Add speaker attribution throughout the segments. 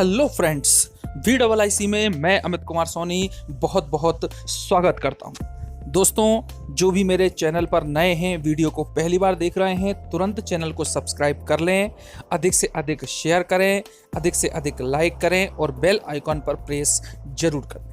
Speaker 1: Hello friends, VIIC में मैं अमित कुमार सोनी बहुत बहुत स्वागत करता हूं। दोस्तों, जो भी मेरे चैनल पर नए हैं, वीडियो को पहली बार देख रहे हैं, तुरंत चैनल को सब्सक्राइब कर लें, अधिक से अधिक शेयर करें, अधिक से अधिक लाइक करें और बेल आइकॉन पर प्रेस जरूर कर दें।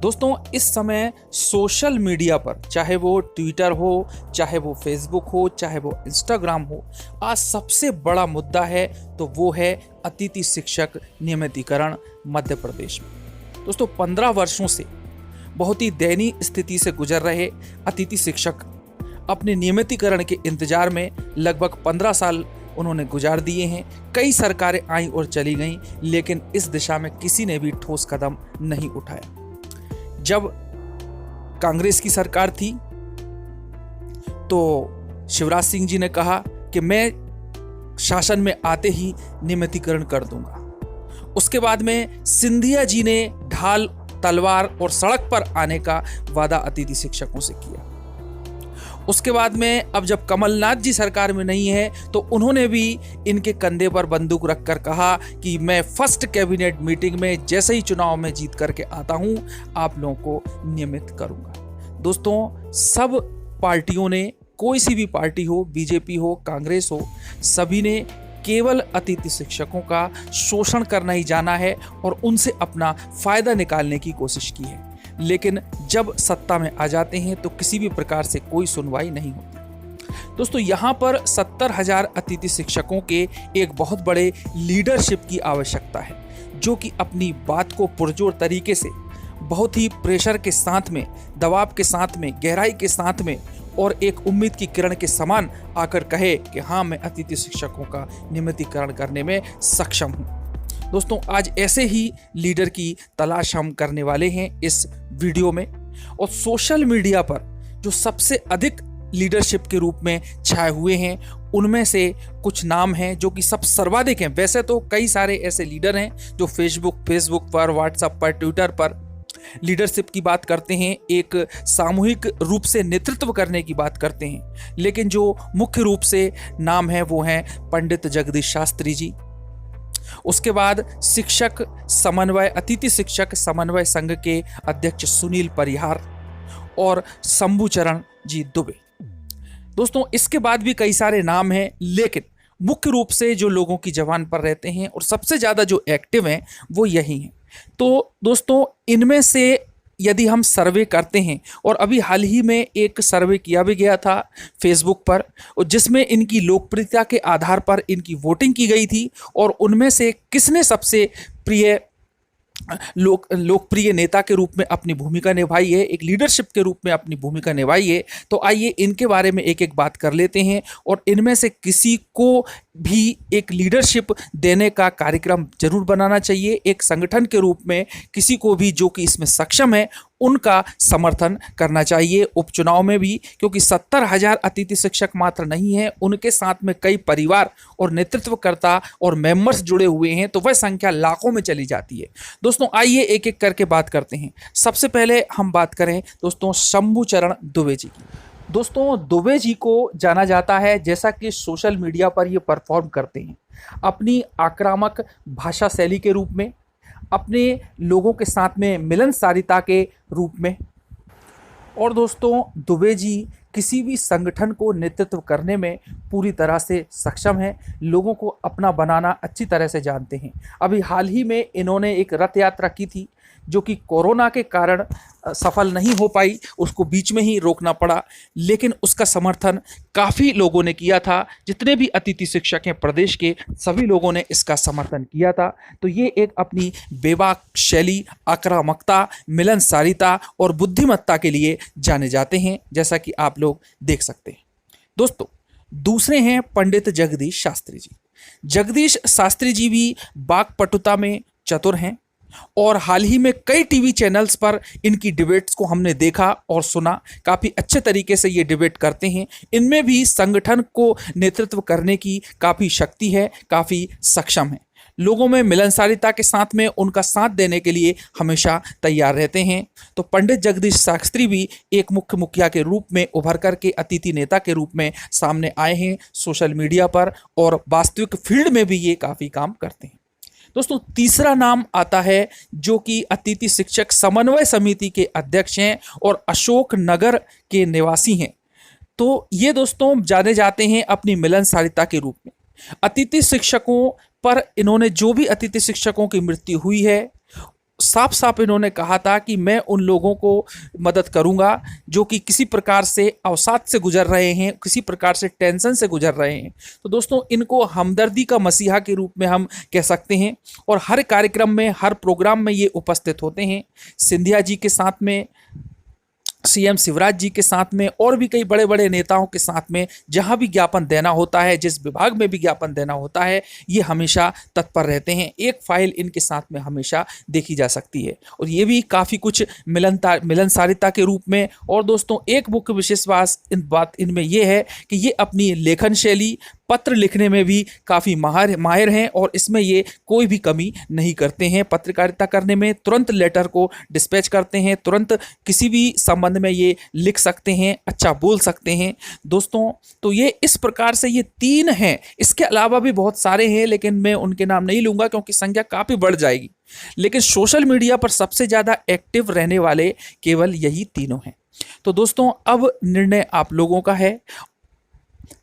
Speaker 1: दोस्तों, इस समय सोशल मीडिया पर, चाहे वो ट्विटर हो, चाहे वो फेसबुक हो, चाहे वो इंस्टाग्राम हो, आज सबसे बड़ा मुद्दा है तो वो है अतिथि शिक्षक नियमितीकरण मध्य प्रदेश में। दोस्तों, 15 वर्षों से बहुत ही दयनीय स्थिति से गुजर रहे अतिथि शिक्षक अपने नियमितीकरण के इंतजार में लगभग 15 साल उन्होंने गुजार दिए हैं। कई सरकारें आईं और चली गईं, लेकिन इस दिशा में किसी ने भी ठोस कदम नहीं उठाया। जब कांग्रेस की सरकार थी तो शिवराज सिंह जी ने कहा कि मैं शासन में आते ही नियमितीकरण कर दूंगा। उसके बाद में सिंधिया जी ने ढाल, तलवार और सड़क पर आने का वादा अतिथि शिक्षकों से किया। उसके बाद में अब जब कमलनाथ जी सरकार में नहीं है तो उन्होंने भी इनके कंधे पर बंदूक रखकर कहा कि मैं फर्स्ट कैबिनेट मीटिंग में जैसे ही चुनाव में जीत करके आता हूं, आप लोगों को नियमित करूंगा। दोस्तों, सब पार्टियों ने, कोई सी भी पार्टी हो, बीजेपी हो, कांग्रेस हो, सभी ने केवल अतिथि शिक्षकों का शोषण करना ही जाना है और उनसे अपना फायदा निकालने की कोशिश की है। लेकिन जब सत्ता में आ जाते हैं तो किसी भी प्रकार से कोई सुनवाई नहीं होती। दोस्तों, यहाँ पर 70,000 अतिथि शिक्षकों के एक बहुत बड़े लीडरशिप की आवश्यकता है, जो कि अपनी बात को पुरजोर तरीके से, बहुत ही प्रेशर के साथ में, दबाव के साथ में, गहराई के साथ में और एक उम्मीद की किरण के समान आकर कहे कि हाँ, मैं अतिथि शिक्षकों का नियमितीकरण करने में सक्षम हूँ। दोस्तों, आज ऐसे ही लीडर की तलाश हम करने वाले हैं इस वीडियो में। और सोशल मीडिया पर जो सबसे अधिक लीडरशिप के रूप में छाए हुए हैं, उनमें से कुछ नाम हैं जो कि सब सर्वाधिक हैं। वैसे तो कई सारे ऐसे लीडर हैं जो फेसबुक पर, व्हाट्सएप पर, ट्विटर पर लीडरशिप की बात करते हैं, एक सामूहिक रूप से नेतृत्व करने की बात करते हैं, लेकिन जो मुख्य रूप से नाम है वो हैं पंडित जगदीश शास्त्री जी। उसके बाद शिक्षक समन्वय, अतिथि शिक्षक समन्वय संघ के अध्यक्ष सुनील परिहार और शंभूचरण जी दुबे। दोस्तों, इसके बाद भी कई सारे नाम हैं, लेकिन मुख्य रूप से जो लोगों की जबान पर रहते हैं और सबसे ज़्यादा जो एक्टिव हैं वो यही हैं। तो दोस्तों, इनमें से यदि हम सर्वे करते हैं, और अभी हाल ही में एक सर्वे किया भी गया था फेसबुक पर, और जिसमें इनकी लोकप्रियता के आधार पर इनकी वोटिंग की गई थी और उनमें से किसने सबसे लोकप्रिय नेता के रूप में अपनी भूमिका निभाई है, एक लीडरशिप के रूप में अपनी भूमिका निभाई है। तो आइए इनके बारे में एक एक बात कर लेते हैं और इनमें से किसी को भी एक लीडरशिप देने का कार्यक्रम जरूर बनाना चाहिए। एक संगठन के रूप में किसी को भी जो कि इसमें सक्षम है उनका समर्थन करना चाहिए उपचुनाव में भी, क्योंकि 70,000 अतिथि शिक्षक मात्र नहीं है, उनके साथ में कई परिवार और नेतृत्वकर्ता और मेंबर्स जुड़े हुए हैं, तो वह संख्या लाखों में चली जाती है। दोस्तों, आइए एक एक करके बात करते हैं। सबसे पहले हम बात करें दोस्तों शंभूचरण दुबे जी की। दोस्तों, दुबे जी को जाना जाता है, जैसा कि सोशल मीडिया पर ये परफॉर्म करते हैं, अपनी आक्रामक भाषा शैली के रूप में, अपने लोगों के साथ में मिलनसारिता के रूप में। और दोस्तों, दुबे जी किसी भी संगठन को नेतृत्व करने में पूरी तरह से सक्षम हैं, लोगों को अपना बनाना अच्छी तरह से जानते हैं। अभी हाल ही में इन्होंने एक रथ यात्रा की थी जो कि कोरोना के कारण सफल नहीं हो पाई, उसको बीच में ही रोकना पड़ा, लेकिन उसका समर्थन काफ़ी लोगों ने किया था। जितने भी अतिथि शिक्षक हैं प्रदेश के, सभी लोगों ने इसका समर्थन किया था। तो ये एक अपनी बेबाक शैली, आक्रामकता, मिलनसारिता और बुद्धिमत्ता के लिए जाने जाते हैं, जैसा कि आप लोग देख सकते हैं। दोस्तों, दूसरे हैं पंडित जगदीश शास्त्री जी। जगदीश शास्त्री जी भी वाक्पटुता में चतुर हैं और हाल ही में कई टीवी चैनल्स पर इनकी डिबेट्स को हमने देखा और सुना। काफ़ी अच्छे तरीके से ये डिबेट करते हैं। इनमें भी संगठन को नेतृत्व करने की काफ़ी शक्ति है, काफ़ी सक्षम है। लोगों में मिलनसारिता के साथ में उनका साथ देने के लिए हमेशा तैयार रहते हैं। तो पंडित जगदीश शास्त्री भी एक मुख्य मुखिया के रूप में उभर कर के अतिथि नेता के रूप में सामने आए हैं सोशल मीडिया पर, और वास्तविक फील्ड में भी ये काफ़ी काम करते हैं। दोस्तों तीसरा नाम आता है जो कि अतिथि शिक्षक समन्वय समिति के अध्यक्ष हैं और अशोक नगर के निवासी हैं। तो ये दोस्तों जाने जाते हैं अपनी मिलनसारिता के रूप में। अतिथि शिक्षकों पर इन्होंने जो भी अतिथि शिक्षकों की मृत्यु हुई है, साफ साफ इन्होंने कहा था कि मैं उन लोगों को मदद करूंगा जो कि किसी प्रकार से अवसाद से गुजर रहे हैं, किसी प्रकार से टेंशन से गुजर रहे हैं। तो दोस्तों इनको हमदर्दी का मसीहा के रूप में हम कह सकते हैं और हर कार्यक्रम में, हर प्रोग्राम में ये उपस्थित होते हैं। सिंधिया जी के साथ में, सीएम शिवराज जी के साथ में और भी कई बड़े बड़े नेताओं के साथ में जहां भी ज्ञापन देना होता है, जिस विभाग में भी ज्ञापन देना होता है, ये हमेशा तत्पर रहते हैं। एक फाइल इनके साथ में हमेशा देखी जा सकती है और ये भी काफ़ी कुछ मिलनसारिता के रूप में। और दोस्तों एक मुख्य विशेष बात इनमें ये है कि ये अपनी लेखन शैली, पत्र लिखने में भी काफ़ी माहिर हैं और इसमें ये कोई भी कमी नहीं करते हैं। पत्रकारिता करने में तुरंत लेटर को डिस्पैच करते हैं, तुरंत किसी भी संबंध में ये लिख सकते हैं, अच्छा बोल सकते हैं दोस्तों। तो ये इस प्रकार से ये 3 हैं। इसके अलावा भी बहुत सारे हैं लेकिन मैं उनके नाम नहीं लूँगा क्योंकि संख्या काफ़ी बढ़ जाएगी। लेकिन सोशल मीडिया पर सबसे ज़्यादा एक्टिव रहने वाले केवल यही तीनों हैं। तो दोस्तों अब निर्णय आप लोगों का है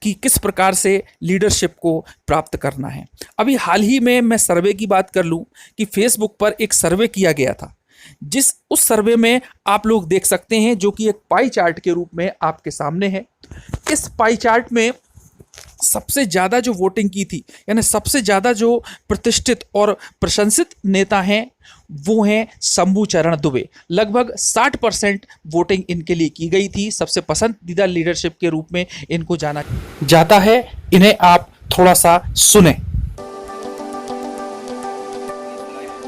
Speaker 1: कि किस प्रकार से लीडरशिप को प्राप्त करना है। अभी हाल ही में मैं सर्वे की बात कर लूं कि फेसबुक पर एक सर्वे किया गया था, उस सर्वे में आप लोग देख सकते हैं जो कि एक पाई चार्ट के रूप में आपके सामने है। इस पाई चार्ट में सबसे ज़्यादा जो वोटिंग की थी, यानी सबसे ज़्यादा जो प्रतिष्ठित और प्रशंसित नेता हैं वो हैं शंभू चरण दुबे। लगभग 60% वोटिंग इनके लिए की गई थी। सबसे पसंदीदा लीडरशिप के रूप में इनको जाना जाता है। इन्हें आप थोड़ा सा सुने।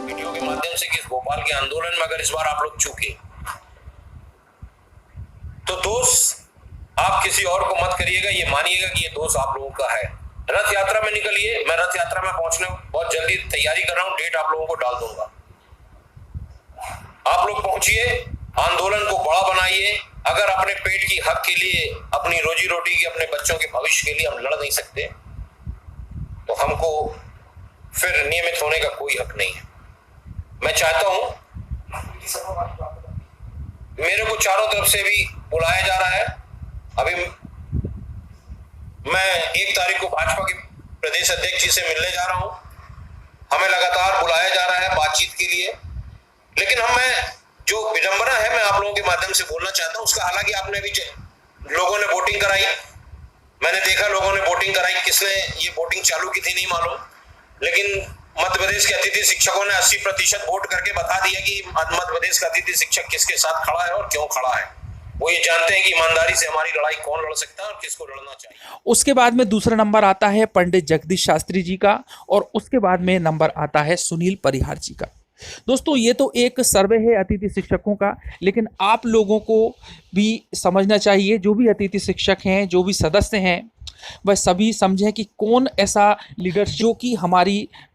Speaker 2: वीडियो के माध्यम से कि भोपाल के आंदोलन में अगर इस बार आप लोग चूके तो दोस्त आप किसी और को मत करिएगा, ये मानिएगा कि ये दोस्त आप लोगों का है। रथ यात्रा में निकलिए, मैं रथ यात्रा में पहुंचने बहुत जल्दी तैयारी कर रहा हूं, डेट आप लोगों को डाल दूंगा। आप लोग पहुंचिए, आंदोलन को बड़ा बनाइए। अगर अपने पेट की हक के लिए, अपनी रोजी रोटी की, अपने बच्चों के भविष्य के लिए हम लड़ नहीं सकते तो हमको फिर नियमित होने का कोई हक नहीं है। मैं चाहता हूं, मेरे को चारों तरफ से भी बुलाया जा रहा है। अभी मैं 1 तारीख को भाजपा के प्रदेश अध्यक्ष जी से मिलने जा रहा हूं। हमें लगातार बुलाया जा रहा है बातचीत के लिए, लेकिन हमें जो विडंबना है मैं आप लोगों के माध्यम से बोलना चाहता हूं उसका। हालांकि आपने भी लोगों ने वोटिंग कराई, मैंने देखा लोगों ने वोटिंग कराई, किसने ये वोटिंग चालू की थी नहीं मालूम, लेकिन मध्य प्रदेश के अतिथि शिक्षकों ने 80% वोट करके बता दिया कि मध्य प्रदेश का अतिथि शिक्षक किसके साथ खड़ा है और क्यों खड़ा है। वो ये जानते हैं कि ईमानदारी से हमारी लड़ाई कौन लड़ सकता है और किसको लड़ना चाहिए।
Speaker 1: उसके बाद में दूसरा नंबर आता है पंडित जगदीश शास्त्री जी का और उसके बाद में नंबर आता है सुनील परिहार जी का। दोस्तों ये तो एक सर्वे है अतिथि शिक्षकों का, लेकिन आप लोगों को भी समझना चाहिए, जो भी अतिथि शिक्षक हैं, जो भी सदस्य हैं, वह सभी समझें कि कौन ऐसा लीडर जो कि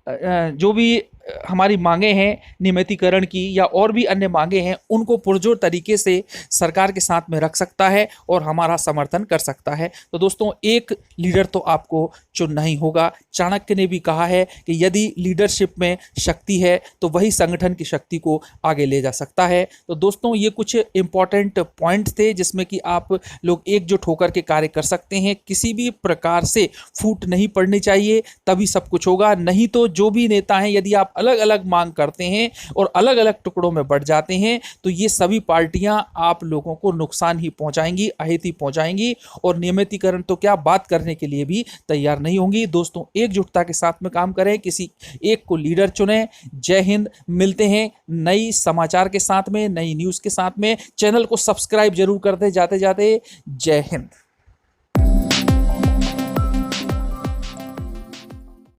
Speaker 1: जो भी हमारी मांगे हैं नियमितीकरण की या और भी अन्य मांगे हैं, उनको पुरजोर तरीके से सरकार के साथ में रख सकता है और हमारा समर्थन कर सकता है। तो दोस्तों एक लीडर तो आपको चुनना ही होगा। चाणक्य ने भी कहा है कि यदि लीडरशिप में शक्ति है तो वही संगठन की शक्ति को आगे ले जा सकता है। तो दोस्तों ये कुछ इंपॉर्टेंट पॉइंट्स थे जिसमें कि आप लोग एकजुट होकर के कार्य कर सकते हैं। किसी भी प्रकार से फूट नहीं पड़नी चाहिए, तभी सब कुछ होगा। नहीं तो जो भी नेता हैं, यदि आप अलग अलग मांग करते हैं और अलग अलग टुकड़ों में बढ़ जाते हैं तो ये सभी पार्टियां आप लोगों को नुकसान ही पहुंचाएंगी, अहित ही पहुंचाएंगी और नियमितीकरण तो क्या बात करने के लिए भी तैयार नहीं होंगी। दोस्तों एकजुटता के साथ में काम करें, किसी एक को लीडर चुनें। जय हिंद। मिलते हैं नई समाचार के साथ में, नई न्यूज़ के साथ में। चैनल को सब्सक्राइब जरूर कर दे जाते जाते। जय हिंद।